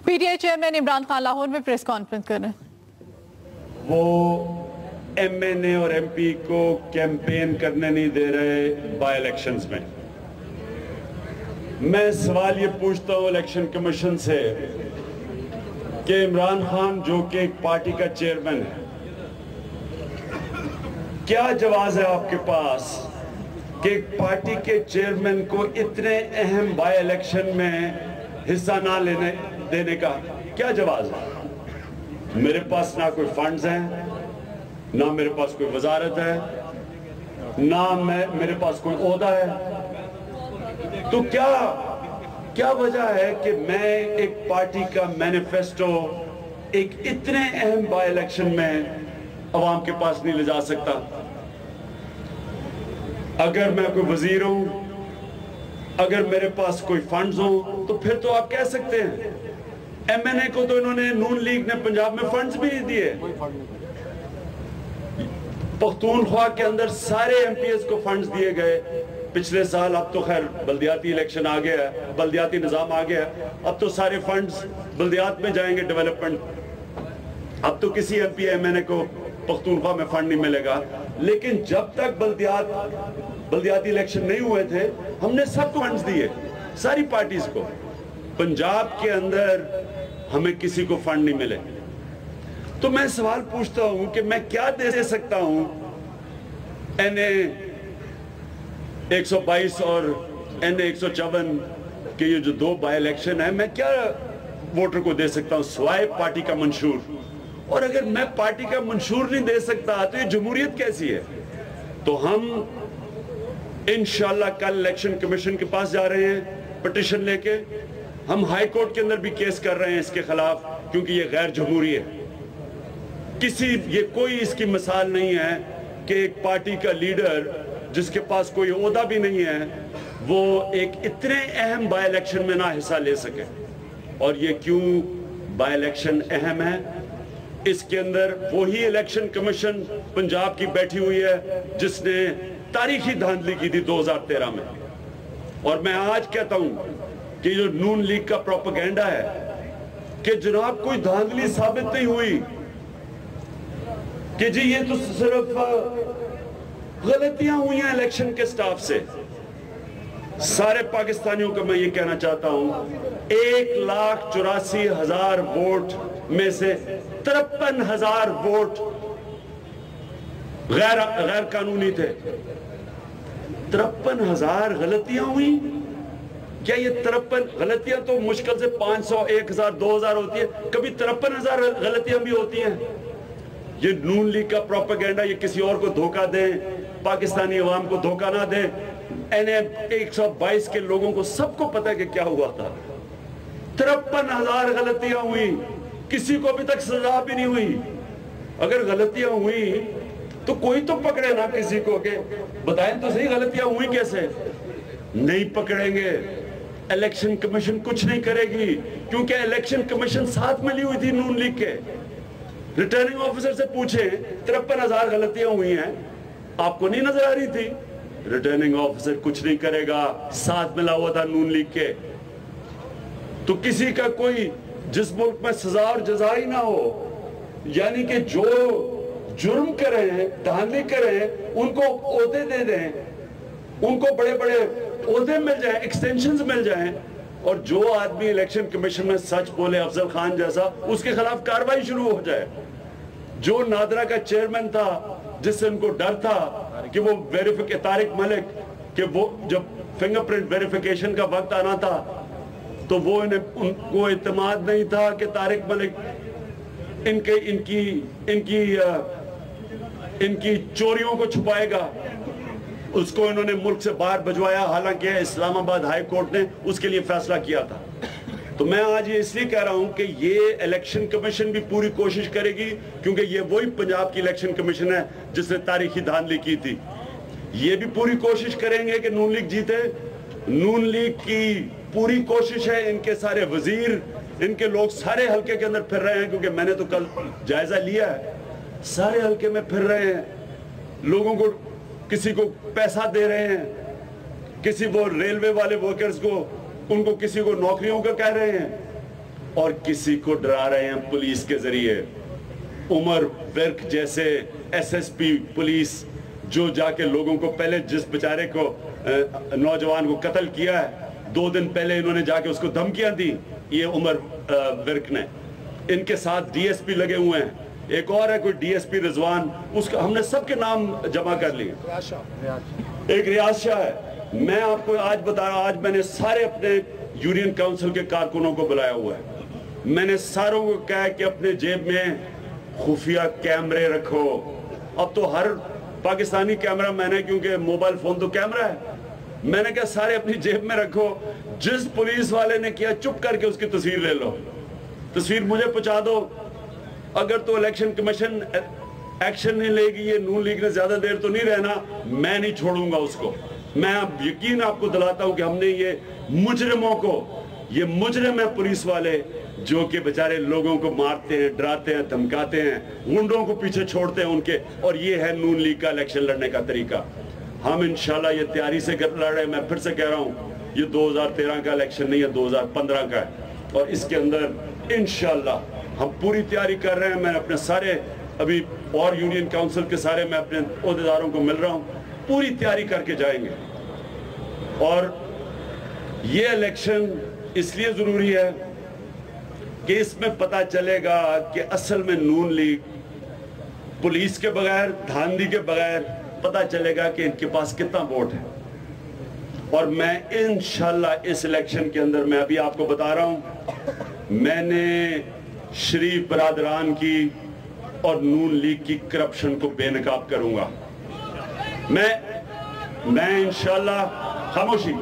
P T I chairman Imran Khan Lahore میں press conference کر رہے ہیں. وہ ایم این اے اور ایم پی کو کیمپین کرنے نہیں دے رہے بائی الیکشنز میں. میں سوال یہ پوچھتا ہوں الیکشن کمیشن سے کہ عمران خان جو کہ ایک پارٹی کا چیئرمین ہے، کیا جواز ہے آپ کے پاس کہ ایک پارٹی کے چیئرمین کو اتنے اہم بائی الیکشن میں حصہ نہ دینے کا کیا جواز ہے؟ میرے پاس نہ کوئی فنڈز ہیں، نہ میرے پاس کوئی وزارت ہے، نہ میرے پاس کوئی عہدہ ہے. تو کیا وجہ ہے کہ میں ایک پارٹی کا مینیفیسٹو ایک اتنے اہم بائی الیکشن میں عوام کے پاس نہیں لے جا سکتا؟ اگر میں کوئی وزیر ہوں، اگر میرے پاس کوئی فنڈز ہوں تو پھر تو آپ کہہ سکتے ہیں. ایم این اے کو تو انہوں نے نون لیگ نے پنجاب میں فنڈز بھی نہیں دیے. پختونخوا کے اندر سارے ایم پی ایس کو فنڈز دیے گئے پچھلے سال. اب تو خیر بلدیاتی الیکشن آ گیا ہے، بلدیاتی نظام آ گیا ہے، اب تو سارے فنڈز بلدیات میں جائیں گے ڈیولپمنٹ. اب تو کسی ایم پی ایم این اے کو پختونخوا میں فنڈ نہیں ملے گا. لیکن جب تک بلدیاتی الیکشن نہیں ہوئے تھے ہم نے سب کو فنڈز دیے، ساری پارٹیز کو. پنجاب کے اندر ہمیں کسی کو فنڈ نہیں ملے. تو میں سوال پوچھتا ہوں کہ میں کیا دے سکتا ہوں این اے 122 اور این اے 154 کے یہ جو دو بائی الیکشن ہیں، میں کیا ووٹر کو دے سکتا ہوں سوائے پارٹی کا منشور؟ اور اگر میں پارٹی کا منشور نہیں دے سکتا تو یہ جمہوریت کیسی ہے؟ تو ہم انشاءاللہ کل الیکشن کمیشن کے پاس جا رہے ہیں پٹیشن لے کے. ہم ہائی کورٹ کے اندر بھی کیس کر رہے ہیں اس کے خلاف، کیونکہ یہ غیر جمہوری ہے. یہ کوئی اس کی مثال نہیں ہے کہ ایک پارٹی کا لیڈر جس کے پاس کوئی عہدہ بھی نہیں ہے وہ ایک اتنے اہم بائی الیکشن میں نہ حصہ لے سکے. اور یہ کیوں بائی الیکشن اہم ہے؟ اس کے اندر وہی الیکشن کمیشن پنجاب کی بیٹھی ہوئی ہے جس نے تاریخی دھاندلی کی تھی 2013 میں. اور میں آج کہتا ہوں کہ جو نون لیگ کا پروپیگنڈا ہے کہ جناب کوئی دھاندلی ثابت نہیں ہوئی، کہ جی یہ تو صرف غلطیاں ہوئی ہیں الیکشن کے سٹاف سے. سارے پاکستانیوں کو میں یہ کہنا چاہتا ہوں 1,84,000 ووٹ میں سے 53,000 ووٹ غیر قانونی تھے. 53,000 غلطیاں ہوئی. کیا یہ 53 غلطیاں تو مشکل سے 500 1,000 2,000 ہوتی ہیں، کبھی 53,000 غلطیاں بھی ہوتی ہیں؟ یہ نون لیگ کا پروپیگنڈا، یہ کسی اور کو دھوکہ دیں، پاکستانی عوام کو دھوکہ نہ دیں. این اے 122 کے لوگوں کو سب کو پتہ ہے کہ کیا ہوا تھا. 53,000 غلطیاں ہوئی، کسی کو ابھی تک سزا بھی نہیں ہوئی. اگر غلطیاں ہوئی تو کوئی تو پکڑے نا کسی کو، کہ بتائیں تو صحیح غلطیاں ہوئی کیسے. نہیں پکڑیں گے، الیکشن کمیشن کچھ نہیں کرے گی، کیونکہ الیکشن کمیشن ساتھ ملی ہوئی تھی نون لیگ کے. ریٹرننگ آفیسر سے پوچھیں 53,000 غلطیاں ہوئی ہیں، آپ کو نہیں نظر آ رہی تھی؟ ریٹرننگ آفیسر کچھ نہیں کرے گا، ساتھ ملا ہوا تھا نون لیگ کے. تو کسی کا کوئی جس ملک میں سزا اور جزا ہی نہ ہو، یعنی کہ جو جرم کریں، دھاندلی کریں، ان کو عہدے دے دیں، ان کو بڑے بڑے عہدے مل جائیں، ایکسٹینشنز مل جائیں، اور جو آدمی الیکشن کمیشن میں سچ بولے افضل خان جیسا، اس کے خلاف کارروائی شروع ہو جائے. جو نادرا کا چیئرمین تھا جس سے ان کو ڈر تھا کہ وہ طارق ملک، کہ وہ جب فنگر پرنٹ ویریفیکیشن کا وقت آنا تھا تو وہ ان کو اعتماد نہیں تھا کہ طارق ملک ان کی چوریوں کو چھپائے گا. اس کو انہوں نے ملک سے باہر بھجوایا، حالانکہ اسلام آباد ہائی کورٹ نے اس کے لیے فیصلہ کیا تھا. تو میں آج یہ اس لیے کہہ رہا ہوں کہ یہ الیکشن کمیشن بھی پوری کوشش کرے گی، کیونکہ یہ وہی پنجاب کی الیکشن کمیشن ہے جس نے تاریخی دھاندلی کی تھی. یہ بھی پوری کوشش کریں گے کہ نون لیگ جیتے. نون لیگ کی پوری کوشش ہے، ان کے سارے وزیر، ان کے لوگ سارے حلقے کے اندر پھر رہے ہیں، کیونکہ میں نے تو کل جائزہ لیا ہے، سارے حلقے میں پھر رہے ہیں، لوگوں کو کسی کو پیسہ دے رہے ہیں، کسی وہ ریلوے والے ورکرز کو ان کو کسی کو نوکریوں کا کہہ رہے ہیں. اور کسی کو ڈرا رہے ہیں پولیس کے ذریعے. عمر ورک جیسے SSP پولیس جو جا کے لوگوں کو پہلے جس بیچارے کو نوجوان کو قتل کیا ہے 2 دن پہلے انہوں نے جا کے اس کو دھمکیاں دی, یہ عمر ورک نے. ان کے ساتھ DSP لگے ہوئے ہیں, ایک اور ہے کوئی DSP رضوان, اس کا ہم نے سب کے نام جمع کر لیے. ایک ریاض شاہ ہے. میں آپ کو آج بتا رہا, آج میں نے سارے اپنے یونین کاؤنسل کے کارکنوں کو بلایا ہوا ہے. میں نے ساروں کو کہا ہے کہ اپنے جیب میں خفیہ کیمرے رکھو. اب تو ہر پاکستانی کیمرہ مین ہے کیونکہ موبائل فون تو کیمرہ ہے. میں نے کہا سارے اپنی جیب میں رکھو, جس پولیس والے نے کیا چپ کر کے اس کی تصویر لے لو, تصویر مجھے پہنچا دو. اگر تو الیکشن کمیشن ایکشن نہیں لے گی, یہ نون لیگ نے زیادہ دیر تو نہیں رہنا, میں نہیں چھوڑوں گا اس کو. میں اب یقین آپ کو دلاتا ہوں کہ ہم نے یہ مجرموں کو, یہ مجرم ہیں پولیس والے جو کہ بیچارے لوگوں کو مارتے ہیں, ڈراتے ہیں, دھمکاتے ہیں, غنڈوں کو پیچھے چھوڑتے ہیں ان کے, اور یہ ہے نون لیگ کا الیکشن لڑنے کا طریقہ. ہم انشاءاللہ یہ تیاری سے لڑ رہے ہیں. میں پھر سے کہہ رہا ہوں یہ 2013 کا الیکشن نہیں ہے, 2015 کا ہے, اور اس کے اندر انشاءاللہ ہم پوری تیاری کر رہے ہیں. میں اپنے سارے ابھی اور یونین کاؤنسل کے سارے میں اپنے عہدیداروں کو مل رہا ہوں, پوری تیاری کر کے جائیں گے. اور یہ الیکشن اس لیے ضروری ہے کہ اس میں پتہ چلے گا کہ اصل میں نون لیگ پولیس کے بغیر, دھاندلی کے بغیر پتہ چلے گا کہ ان کے پاس کتنا ووٹ ہے. اور میں انشاءاللہ اس الیکشن کے اندر, میں ابھی آپ کو بتا رہا ہوں, میں نے شریف برادران کی اور نون لیگ کی کرپشن کو بے نقاب کروں گا. میں انشاءاللہ خاموشی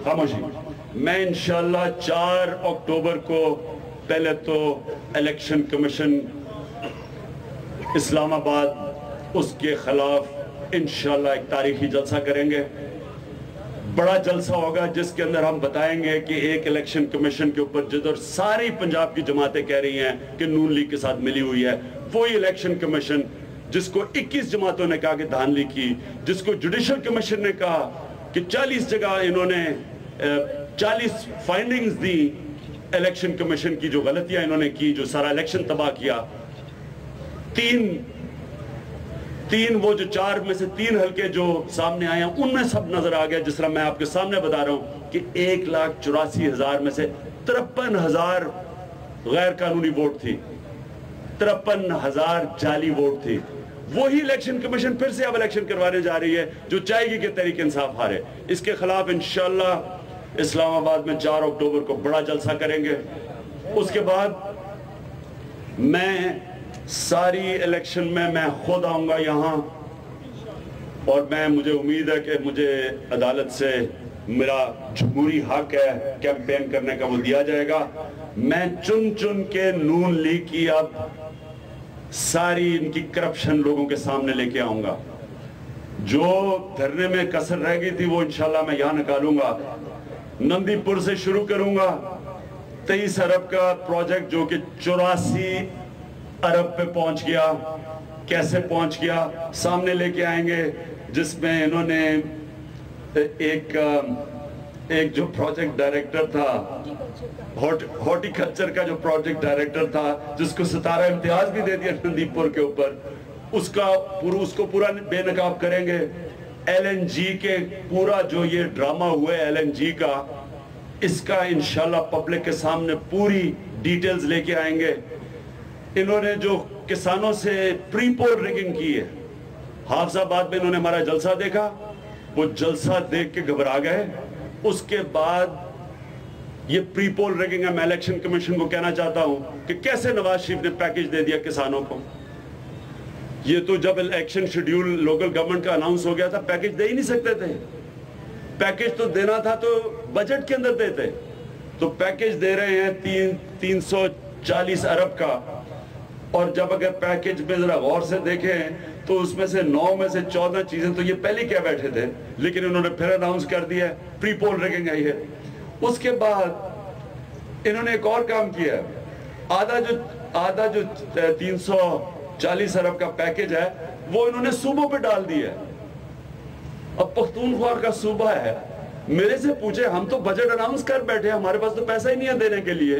میں انشاءاللہ 4 اکتوبر کو پہلے تو الیکشن کمیشن اسلام آباد اس کے خلاف انشاءاللہ ایک تاریخی جلسہ کریں گے. بڑا جلسہ ہوگا جس کے اندر ہم بتائیں گے کہ ایک الیکشن کمیشن کے اوپر جدھر ساری پنجاب کی جماعتیں کہہ رہی ہیں کہ نون لیگ کے ساتھ ملی ہوئی ہے, وہی الیکشن کمیشن جس کو 21 جماعتوں نے کہا کہ دھاندلی کی, جس کو جوڈیشل کمیشن نے کہا کہ 40 جگہ انہوں نے 40 فائنڈنگز دی الیکشن کمیشن کی, جو غلطیاں انہوں نے کی, جو سارا الیکشن تباہ کیا. تین وہ جو 4 میں سے 3 حلقے جو سامنے آئے ہیں ان میں سب نظر آ گیا, جس طرح میں آپ کے سامنے بتا رہا ہوں کہ 1,84,000 میں سے 53,000 غیر قانونی ووٹ تھی, 53,000 جعلی ووٹ تھی. وہی الیکشن کمیشن پھر سے اب الیکشن کروانے جا رہی ہے جو چاہے گی کہ تحریک انصاف ہارے. اس کے خلاف انشاءاللہ اسلام آباد میں 4 اکتوبر کو بڑا جلسہ کریں گے. اس کے بعد میں ساری الیکشن میں خود آؤں گا یہاں, اور مجھے امید ہے کہ مجھے عدالت سے میرا جمہوری حق ہے کیمپین کرنے کا, وہ دیا جائے گا. میں چن کے نون لیگ کی اب ساری ان کی کرپشن لوگوں کے سامنے لے کے آؤں گا. جو دھرنے میں کسر رہ گئی تھی وہ انشاءاللہ میں یہاں نکالوں گا. نندی پور سے شروع کروں گا, 23 ارب کا پروجیکٹ جو کہ 84 ارب پہ پہنچ گیا, کیسے پہنچ گیا سامنے لے کے آئیں گے. جس میں انہوں نے ایک جو پروجیکٹ ڈائریکٹر تھا, ہارٹی کلچر کا جو پروجیکٹ ڈائریکٹر تھا, جس کو 17 امتیاز بھی دے دیا نندی پور کے اوپر, اس کو پورا بے نقاب کریں گے. LNG کے پورا جو یہ ڈرامہ ہوا ہے LNG کا, اس کا انشاءاللہ پبلک کے سامنے پوری ڈیٹیلز لے کے آئیں گے. انہوں نے جو کسانوں سے پری پول ریگنگ کی ہے, حافظ آباد میں انہوں نے ہمارا جلسہ دیکھا, وہ جلسہ دیکھ کے گھبرا گئے. اس کے بعد یہ پری پول ریگنگ ہے. میں الیکشن کمیشن کو کہنا چاہتا ہوں کہ کیسے نواز شریف نے پیکج دے دیا کسانوں کو. یہ تو جب الیکشن شیڈیول لوکل گورنمنٹ کا اناؤنس ہو گیا تھا, پیکج دے ہی نہیں سکتے تھے. پیکج تو دینا تھا تو بجٹ کے اندر دیتے. تو پیکج دے رہے ہیں 340 ارب کا, اور جب اگر پیکج میں ذرا غور سے دیکھیں تو اس میں سے 9 میں سے 14 چیزیں تو یہ پہلے کیا بیٹھے تھے, لیکن انہوں نے پھر اناؤنس کر دیا پری پول ریگنگ آئی ہے. اس کے بعد انہوں نے ایک اور کام کیا, آدھا جو 340 ارب کا پیکج ہے وہ انہوں نے صوبوں پہ ڈال دیا. اب پختونخوا کا صوبہ ہے, میرے سے پوچھے, ہم تو بجٹ اناؤنس کر بیٹھے, ہمارے پاس تو پیسہ ہی نہیں ہے دینے کے لیے.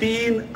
3